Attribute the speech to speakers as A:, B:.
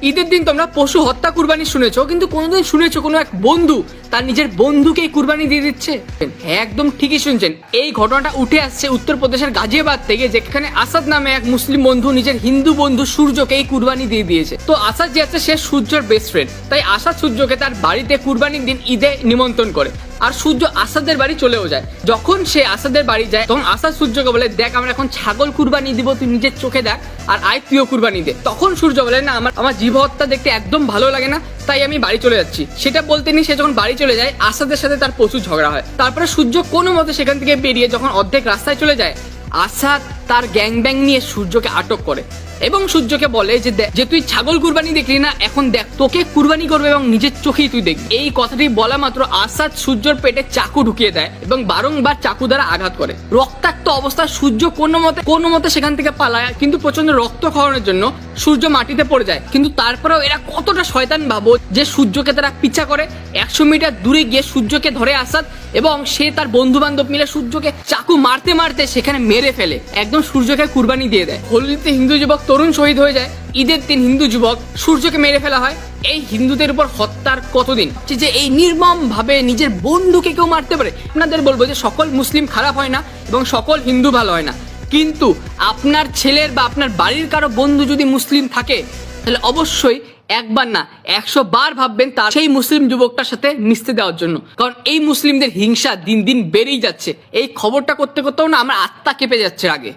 A: ঈদের দিন তোমরা পশু হত্যা কুরবানি শুনেছো, কিন্তু কোনোদিন শুনেছো কোনো এক বন্ধু তার নিজের বন্ধুকেই কুরবানি দিয়ে দিচ্ছে? হ্যাঁ, একদম ঠিকই শুনছেন। এই ঘটনাটা উঠে আসছে উত্তরপ্রদেশের গাজিয়াবাদ থেকে, যেখানে আসাদ নামে এক মুসলিম বন্ধু নিজের হিন্দু বন্ধু সূর্যকে এই কুরবানি দিয়ে দিয়েছে। তো আসাদ যে আছে সে সূর্যের বেস্ট ফ্রেন্ড, তাই আসাদ সূর্যকে তার বাড়িতে কুরবানির দিন ঈদে নিমন্ত্রণ করে, আর সূর্য আসাদের বাড়ি চলেও যায়। যখন সে আসাদের বাড়ি যায় তখন আসাদ সূর্যকে বলে, দেখ আমরা এখন ছাগল কুরবানি দিব, তুই নিজের চোখে দেখ, আর আয় তুইও কুরবানি দে। তখন সূর্য বলে, না আমার জীব হত্যা দেখতে একদম ভালো লাগে না, তাই আমি বাড়ি চলে যাচ্ছি। সেটা বলতে নি সে যখন বাড়ি চলে যায় আসাদের সাথে তার প্রচুর ঝগড়া হয়। তারপরে সূর্য কোনো মতে সেখান থেকে বেরিয়ে যখন অর্ধেক রাস্তায় চলে যায়, আসাদ তার গ্যাং ব্যাং নিয়ে সূর্যকে আটক করে এবং সূর্যকে বলে যে তুই ছাগল কুরবানি দেখলি না, এখন দেখ তোকে কুরবানি করবে এবং নিজের চোখেই তুই দেখবি। এই কথাটি বলা মাত্র আসাদ সূর্যর পেটে চাকু ঢুকিয়ে দেয় এবং বারংবার চাকু দ্বারা আঘাত করে। রক্তাক্ত অবস্থায় সূর্য কোনো মতে সেখান থেকে পালায়, কিন্তু প্রচন্ড রক্ত খাওয়ানোর জন্য সূর্য মাটিতে পড়ে যায়। কিন্তু তারপরেও এরা কতটা শয়তান ভাবো যে সূর্যকে তারা পিছা করে 100 মিটার দূরে গিয়ে সূর্যকে ধরে আসাদ এবং সে তার বন্ধু বান্ধব মিলে সূর্যকে চাকু মারতে মারতে সেখানে মেরে ফেলে, একদম সূর্যকে কুরবানি দিয়ে দেয়। হোলিতে হিন্দু যুবক তরুণ শহীদ হয়ে যায়, ঈদের দিন হিন্দু যুবক সূর্যকে মেরে ফেলা হয়। এই হিন্দুদের উপর হত্যার কতদিন যে এই নির্মম ভাবে নিজের বন্ধুকে কেউ মারতে পারে? আপনাদের বলবো যে সকল মুসলিম খারাপ হয় না এবং সকল হিন্দু ভালো হয় না, কিন্তু আপনার ছেলের বা আপনার বাড়ির কারো বন্ধু যদি মুসলিম থাকে তাহলে অবশ্যই একবার না 100 বার ভাববেন তার সেই মুসলিম যুবকটার সাথে মিশতে দেওয়ার জন্য, কারণ এই মুসলিমদের হিংসা দিন দিন বেড়েই যাচ্ছে। এই খবরটা করতে করতেও না আমার আত্মা কেঁপে যাচ্ছে আগে।